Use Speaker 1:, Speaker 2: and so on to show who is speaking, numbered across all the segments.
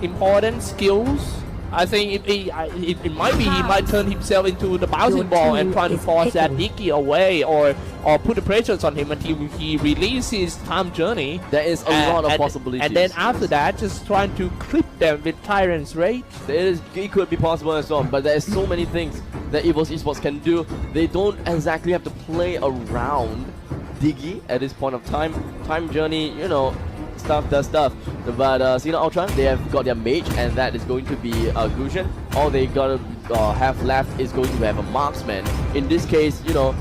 Speaker 1: important skills. I think it might be he might turn himself into the bouncing ball and try to force that Dicky away or put the pressures on him until he releases time journey.
Speaker 2: There is a lot of possibilities.
Speaker 1: And then after that, just trying to clip them with Tyrant's Rage.
Speaker 2: It could be possible as well, but there's so many things that EVOS Esports can do. They don't exactly have to play around Diggy at this point of time. Time journey, you know, stuff does stuff. But Cignal Ultra, they have got their mage, and that is going to be Gusion. All they gotta have left is going to have a marksman. In this case, you know,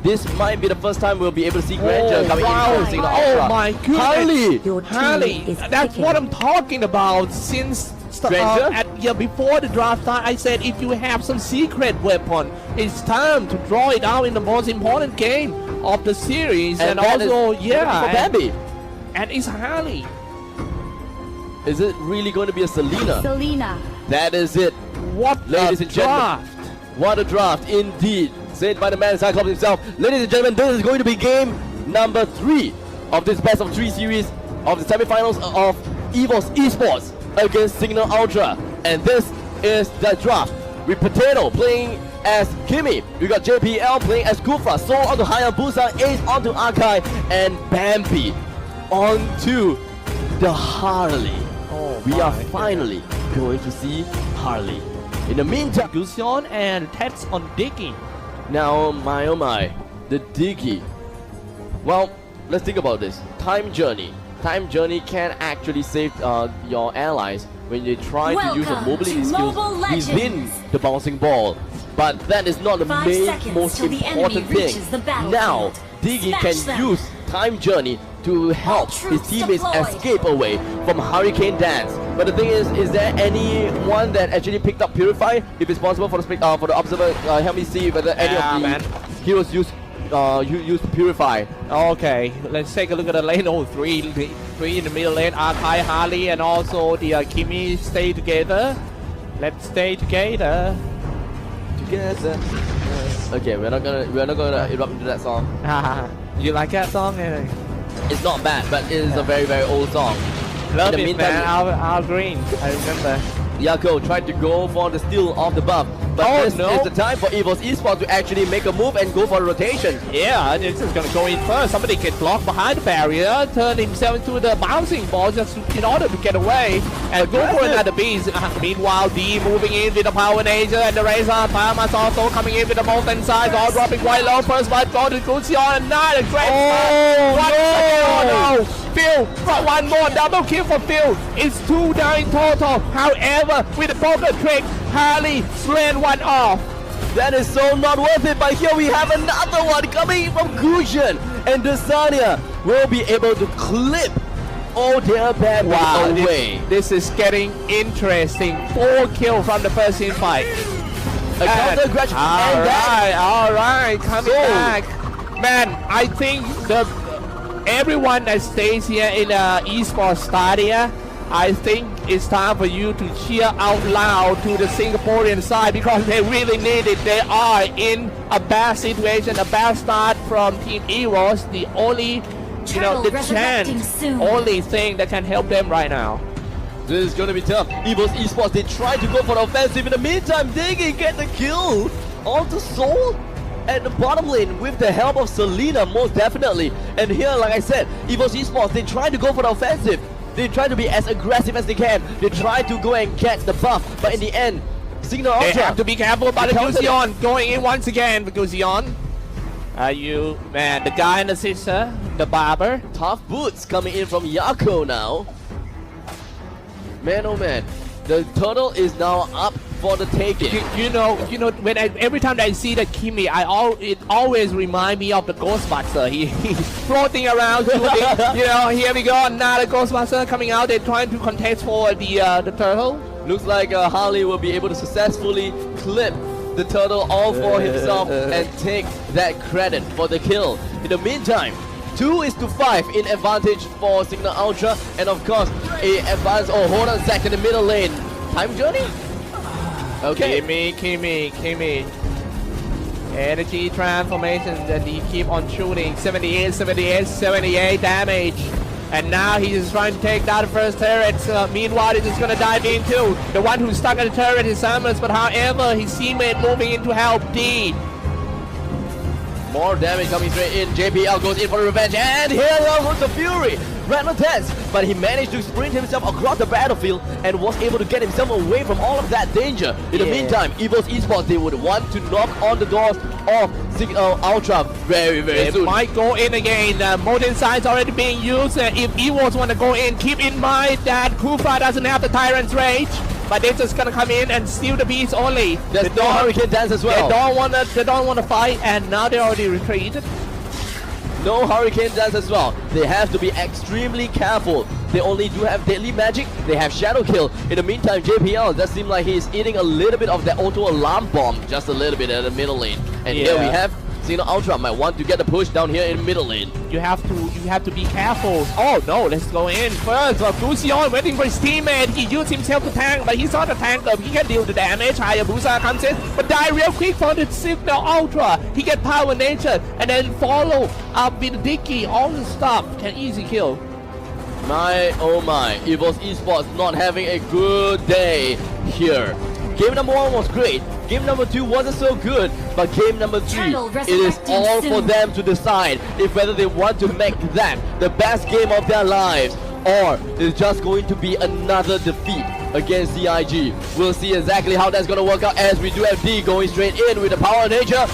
Speaker 2: this might be the first time we'll be able to see Granger coming in from Cignal Ultra.
Speaker 1: Oh my goodness! Harley! That's what I'm talking about since before the draft start. I said if you have some secret weapon, it's time to draw it out in the most important game of the series. And also, and it's Harley.
Speaker 2: Is it really going to be a Selena?
Speaker 3: Selena.
Speaker 2: That is it.
Speaker 1: What
Speaker 2: ladies and gentlemen. What a draft indeed. Said by the man Cyclops himself. Ladies and gentlemen, this is going to be game number 3 of this best of 3 series of the semifinals of EVOS Esports against Cignal Ultra. And this is the draft. With Potato playing as Kimmy. We got JPL playing as Kufra. Soul onto Hayabusa. Ace onto Akai. And Bambi onto the Harley. We are finally going to see Harley. In the meantime,
Speaker 1: Gusion and Tets on Diggy.
Speaker 2: Now, my oh my, the Diggy. Well, let's think about this. Time journey. Time journey can actually save your allies when they try to use the mobility skills within the bouncing ball. But that is not the most important thing. Now, Diggy can use time journey to help his teammates escape away from Hurricane Dance. But the thing is there anyone that actually picked up Purify? If it's possible for the observer, help me see whether any of the heroes use Purify.
Speaker 1: Okay, let's take a look at the lane. Oh, three in the middle lane. Akai, Harley, and also the Kimmy stay together. Let's stay together.
Speaker 2: Okay, we're not gonna erupt into that song.
Speaker 1: You like that song?
Speaker 2: It's not bad, but it is a very, very old song.
Speaker 1: Love it, man. Our green. I remember.
Speaker 2: Yako tried to go for the steal of the buff, but this is the time for EVOS Esports to actually make a move and go for a rotation.
Speaker 1: Yeah, this is gonna go in first. Somebody get blocked behind the barrier, turn himself into the bouncing ball just in order to get away and go for another beast. Meanwhile, D moving in with the Power Nature and the Razor. Palmas also coming in with the Molten Size, all dropping quite low. First blood go to Gusion, and not a great. No! Phil, one more double kill for Phil. It's 2 down in total. However, with the poker trick, Harley slaying one off.
Speaker 2: That is so not worth it, but here we have another one coming from Gusion, and Desania will be able to clip all their bad away.
Speaker 1: This is getting interesting. 4 kills from the first team fight. Alright, coming back. Man, I think everyone that stays here in Esports Stadia, I think it's time for you to cheer out loud to the Singaporean side because they really need it. They are in a bad situation, a bad start from Team EVOS. The only, only thing that can help them right now.
Speaker 2: This is going to be tough. EVOS Esports, they try to go for the offensive. In the meantime, they can get the kill on the Soul at the bottom lane with the help of Selena, most definitely. And here, like I said, EVOS Esports, they try to go for the offensive. They try to be as aggressive as they can. They try to go and get the buff, but in the end, Cignal Ultra,
Speaker 1: they have to be careful about the Gusion going in once again for Gusion. Man, the guy and the sister, the barber.
Speaker 2: Tough boots coming in from Yako now. Man, oh man, the turtle is now up for the taking.
Speaker 1: You know, when every time I see that Kimmy, it always reminds me of the Ghostbuster. He's floating around, shooting. Here we go, another Ghostbuster coming out. They're trying to contest for the turtle.
Speaker 2: Looks like Harley will be able to successfully clip the turtle all for himself and take that credit for the kill. In the meantime, 2-5 in advantage for Cignal Ultra, and of course a advance. Oh, hold on a second, in the middle lane. Time journey. Okay.
Speaker 1: Kimmy. Energy transformation, and he keep on shooting. 78 damage. And now he is trying to take down the first turret. Meanwhile, he's just gonna dive into the one who's stuck at the turret, his summons. But however, his teammate moving in to help D.
Speaker 2: More damage coming straight in. JPL goes in for revenge, and here goes the Fury. Ran no test, but he managed to sprint himself across the battlefield and was able to get himself away from all of that danger. In the meantime, EVOS Esports, they would want to knock on the doors of Cignal Ultra very soon.
Speaker 1: It might go in again. Modern Sign's already being used. If EVOS want to go in, keep in mind that Kufa doesn't have the Tyrant's Rage. But they're just gonna come in and steal the piece only.
Speaker 2: There's no Hurricane Dance as well.
Speaker 1: They don't wanna fight, and now they already retreated.
Speaker 2: No Hurricane Dance as well. They have to be extremely careful. They only do have Deadly Magic. They have Shadow Kill. In the meantime, JPL does seem like he's eating a little bit of that auto alarm bomb, just a little bit at the middle lane. And here we have Cignal Ultra might want to get the push down here in middle lane.
Speaker 1: You have to be careful. Oh no, let's go in first. Gusion waiting for his teammate. He used himself to tank, but he's not a tanker. He can deal the damage. Hayabusa comes in, but die real quick for the Cignal Ultra. He get power nature and then follow up with Dicky. All the stuff can easy kill.
Speaker 2: My oh my, EVOS Esports not having a good day here. Game number 1 was great. Game number 2 wasn't so good, but game number 3, it is all for them to decide if whether they want to make that the best game of their lives, or it's just going to be another defeat against CIG. We'll see exactly how that's going to work out, as we do have D going straight in with the power of nature.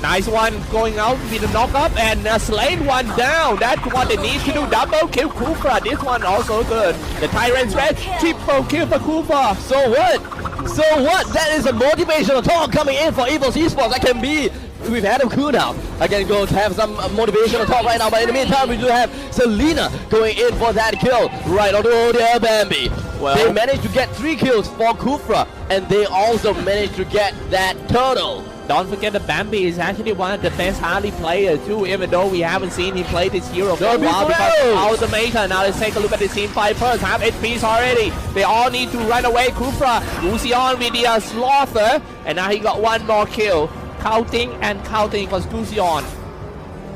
Speaker 1: Nice one going out with the knock up and slaying one down. That's what they need to do. Double kill Kufa. This one also good. The Tyrant's Red. Triple kill for Kufa.
Speaker 2: So what? So what? That is a motivational talk coming in for EVOS Esports. That can be. We've had a cooldown. I can go to have some motivational talk right now, but in the meantime, we do have Selena going in for that kill right on the Bambi. Well, they managed to get 3 kills for Kufra, and they also managed to get that turtle.
Speaker 1: Don't forget that Bambi is actually one of the best Harley players too, even though we haven't seen him play this hero for a while because of Ultimator. Now let's take a look at the team fight first. Half HPs already. They all need to run away. Kufra, Gusion with the Slaughter, and now he got 1 more kill. Counting and counting for Gusion.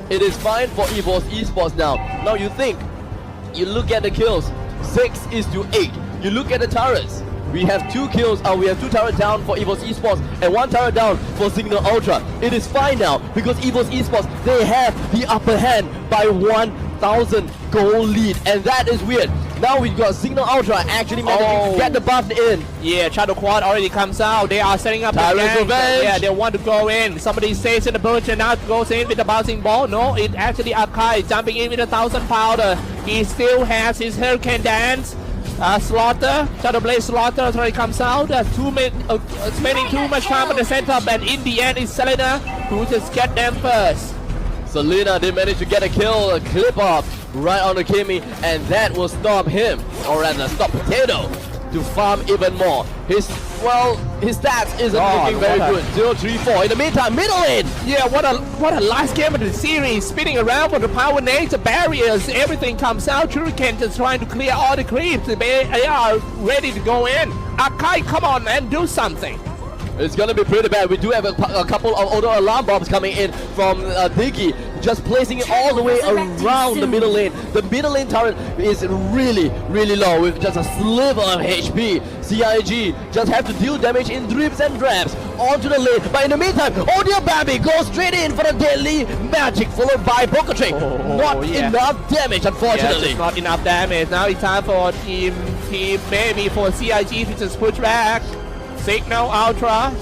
Speaker 2: It is fine for EVOS Esports now. Now you think, you look at the kills, 6:8. You look at the turrets. We have 2 kills, we have 2 turrets down for EVOS Esports and 1 turret down for Cignal Ultra. It is fine now because EVOS Esports, they have the upper hand by 1,000 gold lead, and that is weird. Now we've got Cignal Ultra actually managing to get the buff in.
Speaker 1: Yeah, Shadow Quad already comes out. They are setting up the
Speaker 2: revenge.
Speaker 1: Yeah, they want to go in. Somebody stays in the bush and now goes in with the bouncing ball. No, it's actually Akai jumping in with 1,000 powder. He still has his Hurricane Dance. Slaughter, Shadow Blade Slaughter already comes out. Spending too much time on the setup, and in the end, it's Selena who just get them first.
Speaker 2: Selena did manage to get a kill, a clip off right on the Kimi, and that will stop him, or rather stop Potato, to farm even more. His stats isn't looking very good. 0-3-4. In the meantime, middle lane.
Speaker 1: Yeah, what a last game of the series. Spinning around for the power nades, the barriers, everything comes out. Shuriken just trying to clear all the creeps. They are ready to go in. Akai, come on man, do something.
Speaker 2: It's gonna be pretty bad. We do have a couple of auto alarm bombs coming in from Diggy, just placing it all the way around the middle lane. The middle lane turret is really low with just a sliver of HP. CIG just have to deal damage in drips and drabs onto the lane. But in the meantime, Audio Bambi goes straight in for the Deadly Magic, followed by Poker Trick. Not enough damage, unfortunately.
Speaker 1: Yes, not enough damage. Now it's time for team maybe for CIG to just push back. Cignal Ultra,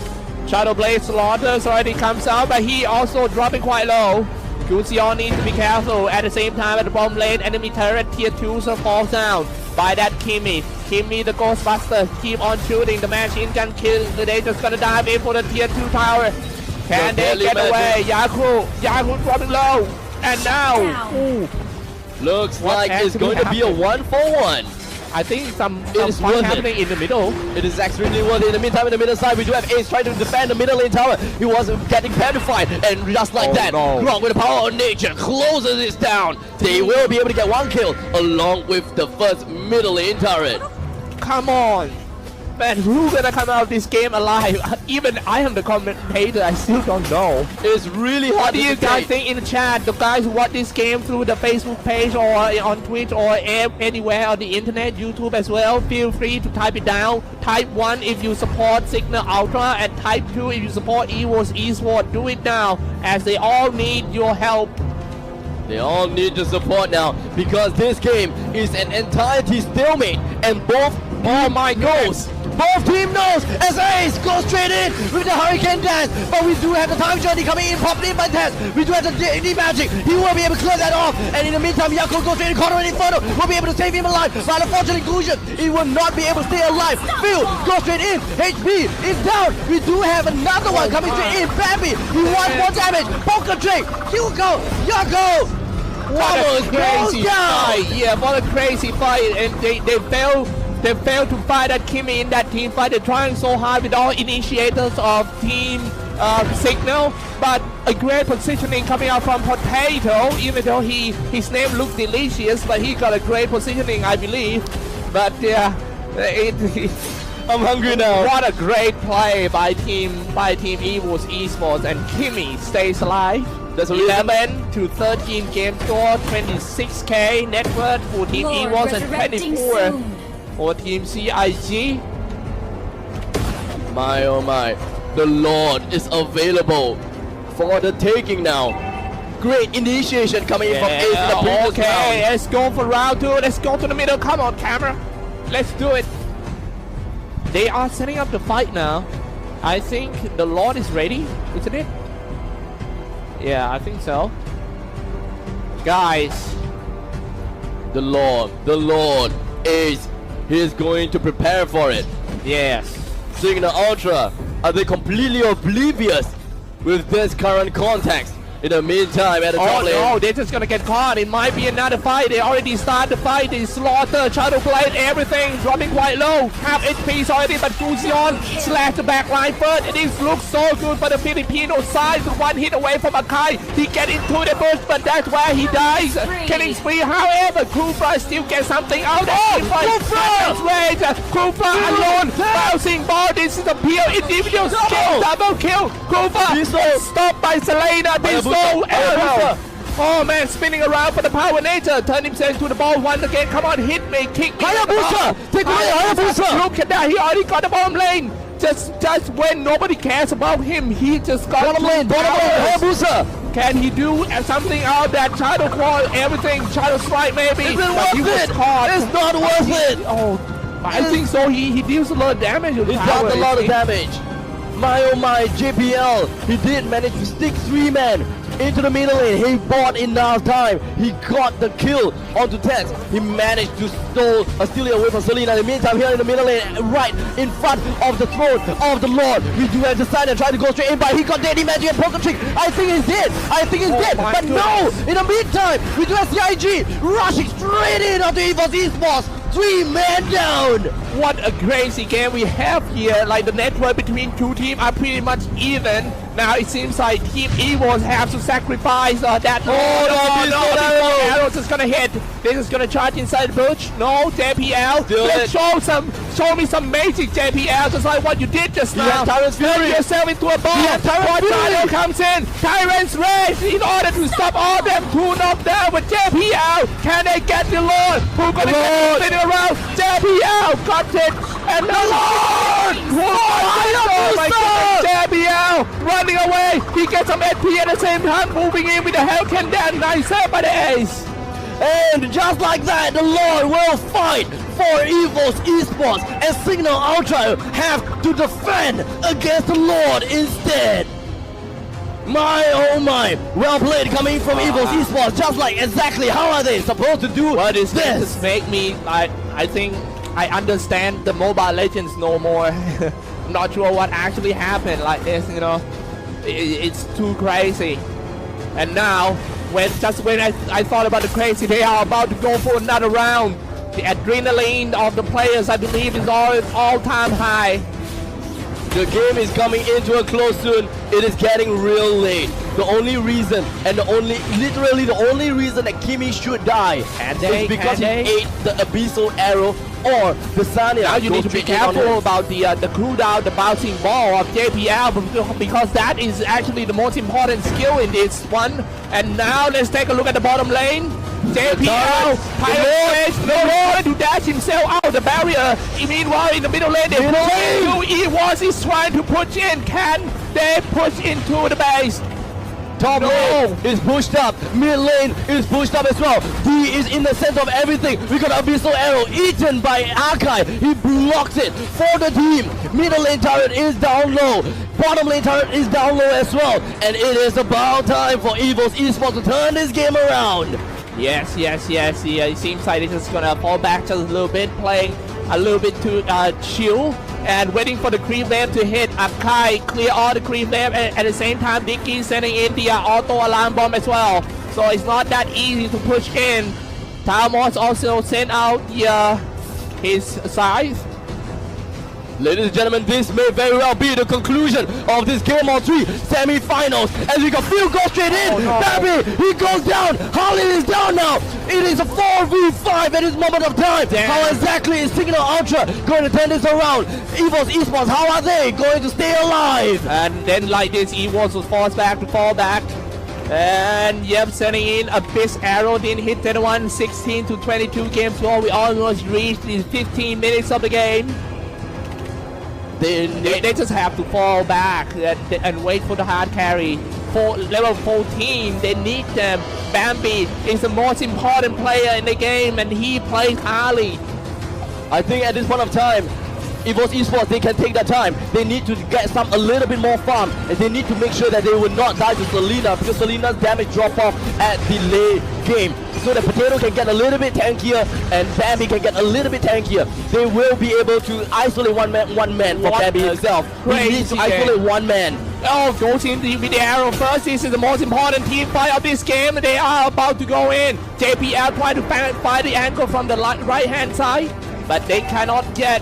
Speaker 1: Shadow Blade Slaughter already comes out, but he also dropping quite low. Gusion needs to be careful. At the same time, at the bottom lane, enemy turret tier 2 falls down by that Kimi. Kimi the Ghostbuster keep on shooting. The machine gun kill. They just gonna dive in for the tier 2 tower. Can they get away? Yaku dropping low. And now,
Speaker 2: looks like it's going to be a 1-for-1.
Speaker 1: I think some fun happening in the middle.
Speaker 2: It is extremely worth it. In the meantime, in the middle side, we do have Ace trying to defend the middle lane tower. He was getting petrified, and just like that, Grok with the power of nature closes this down. They will be able to get 1 kill along with the first middle lane turret.
Speaker 1: Come on. Man, who's gonna come out of this game alive? Even I am the commentator, I still don't know.
Speaker 2: It's really hard.
Speaker 1: What do you guys think in the chat? The guys who watch this game through the Facebook page or on Twitch or anywhere on the internet, YouTube as well, feel free to type it down. Type 1 if you support Cignal Ultra and type 2 if you support EVOS Esports. Do it now, as they all need your help.
Speaker 2: They all need the support now because this game is an entirety stalemate and both goals. Both team knows as Ace goes straight in with the Hurricane Dance, but we do have the time journey coming in, popped in by Test. We do have the magic. He will be able to clear that off, and in the meantime, Yako goes straight in corner and Inferno will be able to save him alive. But unfortunately, Inclusion, he will not be able to stay alive. Phil goes straight in. HP is down. We do have another one coming straight in. Bambi, he wants more damage. Poker trick. Hugo, Yako.
Speaker 1: What a crazy fight! Yeah, what a crazy fight, and they failed. They failed to fight that Kimmy in that team fight. They're trying so hard with all initiators of team Cignal, but a great positioning coming out from Potato. Even though his name looks delicious, but he got a great positioning, I believe. But yeah,
Speaker 2: I'm hungry now.
Speaker 1: What a great play by team EVOS Esports, and Kimmy stays alive. That's 11 to 13 game score, 26k net worth for team EVOS and 24 for team CIG.
Speaker 2: My oh my, the Lord is available for the taking now. Great initiation coming in from Ace in the previous
Speaker 1: okay,
Speaker 2: round.
Speaker 1: Let's go for round 2. Let's go to the middle. Come on, camera. Let's do it. They are setting up the fight now. I think the Lord is ready, isn't it? Yeah, I think so. Guys.
Speaker 2: The Lord is, he is going to prepare for it.
Speaker 1: Yes.
Speaker 2: Cignal Ultra, are they completely oblivious with this current context? In the meantime, at the top lane.
Speaker 1: Oh no, they're just gonna get caught. It might be another fight. They already started the fight. They slaughter, Shadow Blade, everything, dropping quite low. Half HP already, but Fusion slash the back line first. It looks so good for the Filipino side. One hit away from Akai. He get into the bush, but that's where he dies. Killing spree. However, Kufra still gets something out of it. Kufra alone, bouncing ball. This is a pure individual skill. Double kill. Kufra stopped by Selena. Oh man, spinning around for the power nature. Turn himself to the ball once again. Come on, hit me, kick me.
Speaker 2: Hayabusa! Take away Hayabusa!
Speaker 1: Look at that, he already got the bottom lane. Just when nobody cares about him, he just got
Speaker 2: bottom lane, Hayabusa!
Speaker 1: Can he do something out of that Shadow Claw, everything, Shadow Strike maybe?
Speaker 2: Is it worth it? It's not worth it!
Speaker 1: Oh, I think so. He deals a lot of damage.
Speaker 2: He dealt a lot of damage. My oh my, JPL, he did manage to stick 3 men into the middle lane. He bought enough time. He got the kill onto Tex. He managed to steal away from Selena. In the meantime, here in the middle lane, right in front of the throne of the Lord, we do have the sign and try to go straight in, but he got Daddy Magic and Poker Trick. I think he's dead. But goodness. No! In the meantime, we do have CIG rushing straight in onto EVOS Esports. 3 men down!
Speaker 1: What a crazy game we have here. Like the network between two teams are pretty much even. Now it seems like Team EVOS have to sacrifice that. No, arrows is gonna hit. This is gonna charge inside the bush. No, JPL. Show me some magic, JPL, just like what you did just now.
Speaker 2: Tyrant's Fury.
Speaker 1: Yourself into a ball. Tyrant comes in. Tyrant's Rage in order to stop all them to knock down with JPL. Can they get the Lord? Who's gonna get spinning around? JPL got it. And the Lord! Oh my goodness, JPL running away. He gets some HP at the same time, moving in with the Hellcat down. Nice set by the Ace.
Speaker 2: And just like that, the Lord will fight for EVOS Esports, and Cignal Ultra have to defend against the Lord instead. My oh my, well played coming from EVOS Esports. Just like exactly how are they supposed to do
Speaker 1: what is
Speaker 2: this?
Speaker 1: Make me, I think I understand the Mobile Legends no more. I'm not sure what actually happened like this, you know. It's too crazy. And now, when I thought about the crazy, they are about to go for another round. The adrenaline of the players, I believe, is all-time high.
Speaker 2: The game is coming into a close soon. It is getting real late. the only reason and literally the only reason that Kimi should die is because he ate the Abyssal Arrow or the Sanya.
Speaker 1: Now you need to be careful about the cooldown, the bouncing ball of JPL, because that is actually the most important skill in this one. And now let's take a look at the bottom lane. JPL, Pirate to dash himself out the barrier. Meanwhile, in the middle lane, they push into EVOS is trying to push in. Can they push into the base?
Speaker 2: Top lane is pushed up, mid lane is pushed up as well. He is in the center of everything. We got Abyssal Arrow eaten by Akai. He blocks it for the team. Middle lane turret is down low. Bottom lane turret is down low as well. And it is about time for EVOS Esports to turn this game around.
Speaker 1: Yes. Yeah, it seems like they're just gonna fall back just a little bit, playing a little bit too chill and waiting for the creep wave to hit. Akai clear all the creep wave, and at the same time, Dicky sending in the auto alarm bomb as well. So it's not that easy to push in. Talmos also sent out his scythe.
Speaker 2: Ladies and gentlemen, this may very well be the conclusion of this game on 3 semi-finals. As we can feel go straight in. Baby, he goes down. Harley is down now. It is a 4v5 at this moment of time.
Speaker 1: Damn.
Speaker 2: How exactly is Cignal Ultra going to turn this around? EVOS Esports, how are they going to stay alive?
Speaker 1: And then like this, EVOS was forced back to fall back. And yep, sending in Abyss Arrow, didn't hit anyone. 16 to 22 game score. We almost reached the 15 minutes of the game. They just have to fall back and wait for the hard carry. For level 14, they need them. Bambi is the most important player in the game, and he plays Harley.
Speaker 2: I think at this point of time, EVOS Esports, they can take their time. They need to get a little bit more farm, and they need to make sure that they will not die to Selena, because Selena's damage drop off at the late game. So that Potato can get a little bit tankier and Bambi can get a little bit tankier. They will be able to isolate one man for Bambi himself. He needs to isolate one man.
Speaker 1: Oh, goes in with the arrow first. This is the most important team fight of this game. They are about to go in. JPL trying to find the angle from the right hand side, but they cannot get.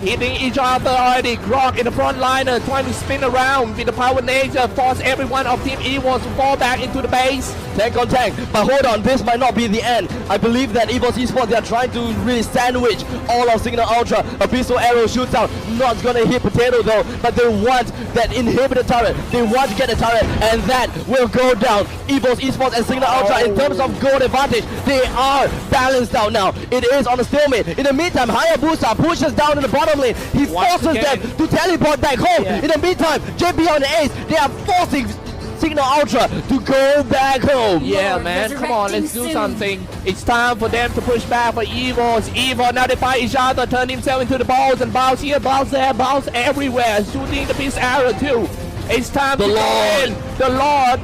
Speaker 1: Hitting each other already. Grog in the front liner trying to spin around with the power nature, force everyone of Team EVOS to fall back into the base.
Speaker 2: Tank on tank, but hold on, this might not be the end. I believe that EVOS Esports, they are trying to really sandwich all of Cignal Ultra. Abyssal Arrow shoots out, not gonna hit Potato though, but they want that inhibitor turret. They want to get the turret, and that will go down. EVOS Esports and Cignal Ultra, in terms of gold advantage, they are balanced out now. It is on a stalemate. In the meantime, Hayabusa pushes down in the bottom lane. He forces them to teleport back home. In the meantime, JP on the Ace, they are forcing Cignal Ultra to go back home.
Speaker 1: Yeah, man, come on, let's do something. It's time for them to push back for EVOS. EVOS, now they fight each other, turn himself into the balls and bounce here, bounce there, bounce everywhere, shooting the Beast Arrow too. It's time to go in. The Lord.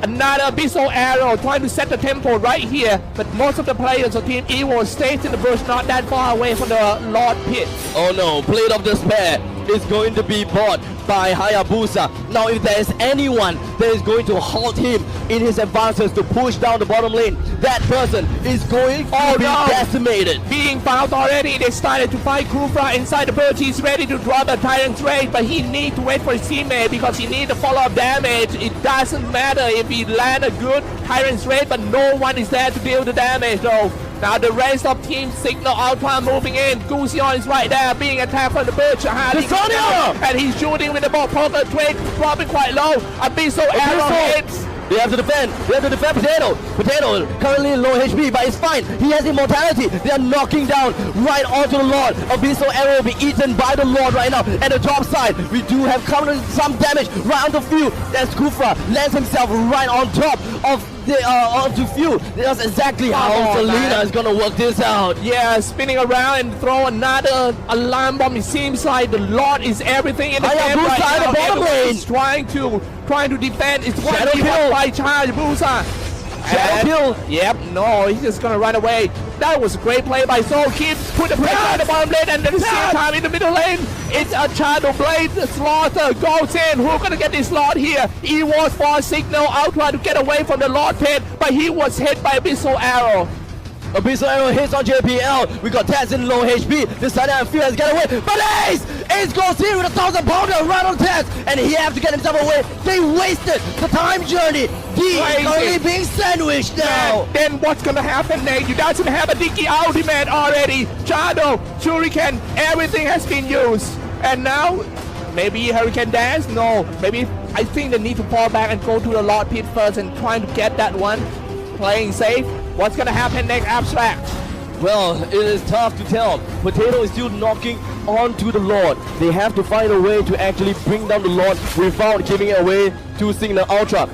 Speaker 1: Another Abyssal Arrow trying to set the tempo right here, but most of the players of Team EVOS stays in the bush, not that far away from the Lord Pit.
Speaker 2: Oh no, Blade of Despair is going to be bought by Hayabusa. Now if there is anyone that is going to halt him in his advances to push down the bottom lane, that person is going to be decimated.
Speaker 1: Being found already, they started to fight Kufra inside the bush. He's ready to drop the Tyrant's Rage, but he needs to wait for his teammate because he needs to follow up damage. It doesn't matter if he land a good Tyrant's Rage, but no one is there to deal the damage though. Now the rest of Team Cignal Ultra moving in. Gusion is right there being attacked from the bush. And he's shooting with the ball poker trade, dropping quite low. Abyssal Arrow hits.
Speaker 2: They have to defend. They have to defend Potato. Potato currently low HP, but it's fine. He has immortality. They are knocking down right onto the Lord. Abyssal Arrow will be eaten by the Lord right now. At the top side, we do have countered some damage right on the field. As Kufra lands himself right on top of the onto field. That's exactly how Selena is gonna work this out.
Speaker 1: Yeah, spinning around and throw another alarm bomb. It seems like the Lord is everything in the game right now.
Speaker 2: The bottom lane.
Speaker 1: He's trying to defend. It's one v1 by charge. Busa.
Speaker 2: Shadow kill.
Speaker 1: Yep, no, he's just gonna run away. That was a great play by Soul. Keep put the pressure on the bottom lane, and at the same time in the middle lane, it's a Shadow Blade. Slaughter goes in. Who's gonna get this Lord here? EVOS for Cignal Ultra to get away from the Lord Pit, but he was hit by Abyssal Arrow.
Speaker 2: A missile arrow hits on JPL. We got Taz in low HP. This time I feel has got away. But Ace goes in with a 1,000 pounder right on Taz. And he has to get himself away. They wasted the time journey. He is only being sandwiched now.
Speaker 1: Then what's gonna happen next? You doesn't have a Dicky ultimate already. Shadow, Shuriken, everything has been used. And now, maybe Hurricane Dance? No. Maybe I think they need to fall back and go to the Lord Pit first and trying to get that one. Playing safe. What's gonna happen next, Abstract?
Speaker 2: Well, it is tough to tell. Potato is still knocking onto the Lord. They have to find a way to actually bring down the Lord without giving it away to Cignal Ultra.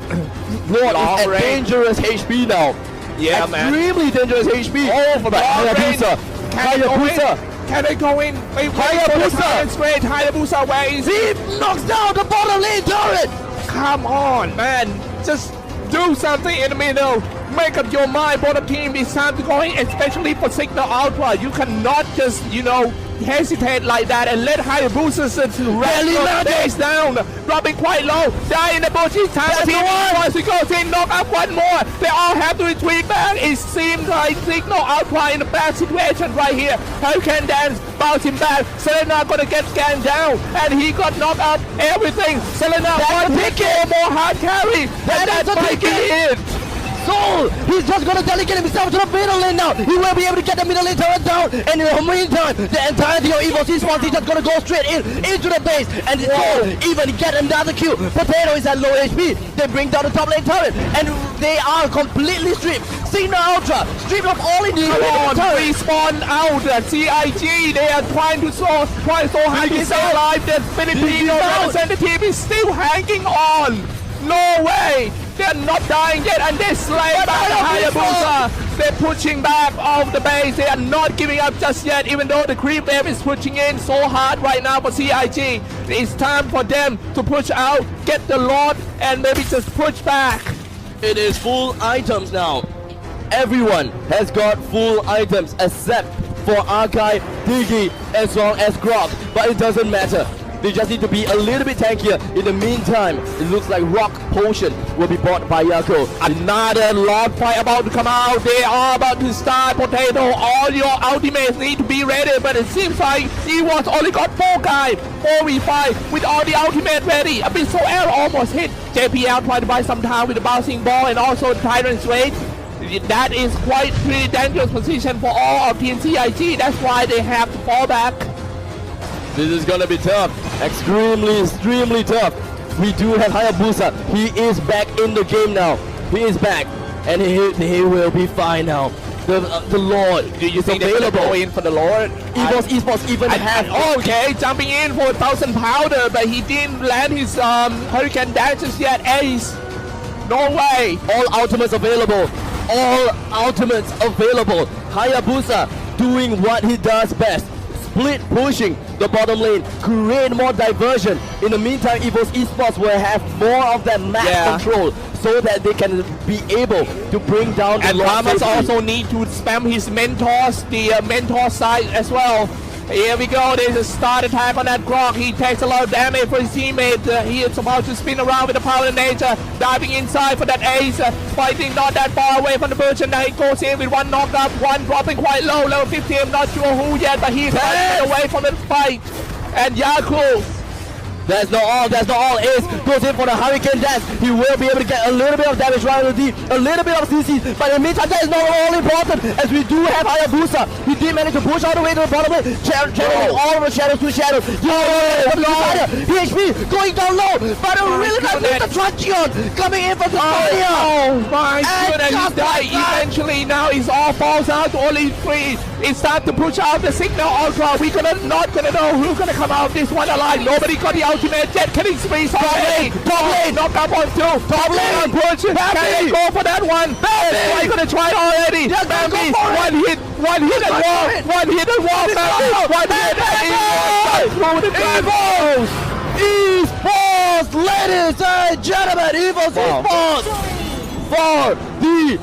Speaker 2: Lord is at dangerous HP now.
Speaker 1: Yeah, man.
Speaker 2: Extremely dangerous HP. Oh, for the Hayabusa. Hayabusa.
Speaker 1: Can they go in?
Speaker 2: Hayabusa.
Speaker 1: Straight. Hayabusa, where is
Speaker 2: he? Knocks down the bottom lane turret.
Speaker 1: Come on, man. Just do something in the middle. Make up your mind. Both team is time to go in, especially for Cignal Ultra. You cannot just, hesitate like that and let Hayabusa rally days down. Dropping quite low. Die in the bush. It's time for team Esports to go in. Knock up one more. They all have to retreat back. It seems like Cignal Ultra in a bad situation right here. Hurricane Dance bouncing back. Selena gonna get scanned down. And he got knocked up. Everything. Selena one more hard carry. And that's taking it.
Speaker 2: Soul! He's just gonna delegate himself to the middle lane now. He will be able to get the middle lane turret down. And in the meantime, the entirety of EVOS Esports is just gonna go straight into the base. And Soul even get another kill. Potato is at low HP. They bring down the top lane turret. And they are completely stripped. Cignal Ultra stripped of all in the
Speaker 1: respawn out. CIG, they are trying so hard to stay alive. The Filipino representative is still hanging on. No way! They're not dying yet, and they're slaying back the Hayabusa. They're pushing back off the base. They are not giving up just yet, even though the creep wave is pushing in so hard right now for CIG. It's time for them to push out, get the Lord, and maybe just push back.
Speaker 2: It is full items now. Everyone has got full items except for Archive, Diggy, as well as Grog, but it doesn't matter. They just need to be a little bit tankier. In the meantime, it looks like Rock Potion will be bought by Yako.
Speaker 1: Another Lord fight about to come out. They are about to start. Potato, all your ultimates need to be ready. But it seems like EVOS only got 4 guys. 4v5 with all the ultimate ready. Abyssal Arrow almost hit. JPL tried to buy some time with the bouncing ball and also the Tyrant's Rage. That is quite pretty dangerous position for all of Team CIG. That's why they have to fall back.
Speaker 2: This is gonna be tough. Extremely tough. We do have Hayabusa. He is back in the game now. He is back. And he will be fine now. The Lord is available.
Speaker 1: Go in for the Lord?
Speaker 2: EVOS Esports even have...
Speaker 1: Okay, jumping in for 1,000 powder, but he didn't land his Hurricane Dances yet. Ace. No way.
Speaker 2: All ultimates available. All ultimates available. Hayabusa doing what he does best. Split pushing the bottom lane, create more diversion. In the meantime, EVOS Esports will have more of that map control so that they can be able to bring down the
Speaker 1: and Lamas also need to spam his mentors, the mentor side as well. Here we go, there's a start attack on that Grog. He takes a lot of damage for his teammate. He is about to spin around with the power of nature, diving inside for that Ace, fighting not that far away from the bush, and now he goes in with one knocked up, one dropping quite low, level 50. I'm not sure who yet, but he's away from the fight. And Yaku,
Speaker 2: that's not all. Ace goes in for the Hurricane Dance. He will be able to get a little bit of damage right on the deep, a little bit of CC, but in the meantime, that is not all important, as we do have Hayabusa. He did manage to push all the way to the bottom lane, channeling all of the shadows to shadows. PHP going down low, but a really nice with the Truncheon coming in from the fire.
Speaker 1: Oh my goodness, he died eventually. Now it's all falls out to only 3. It's time to push out the Cignal Ultra. We're not gonna know who's gonna come out this one alive. Nobody got the ultimate jet killing spree. Top lane, knock up on 2. Top lane, push. Can he go for that one? Why you gonna try it already? Bambi, one hit and wall. One hit and wall. One hit and
Speaker 2: EVOS Esports, ladies and gentlemen, EVOS Esports for the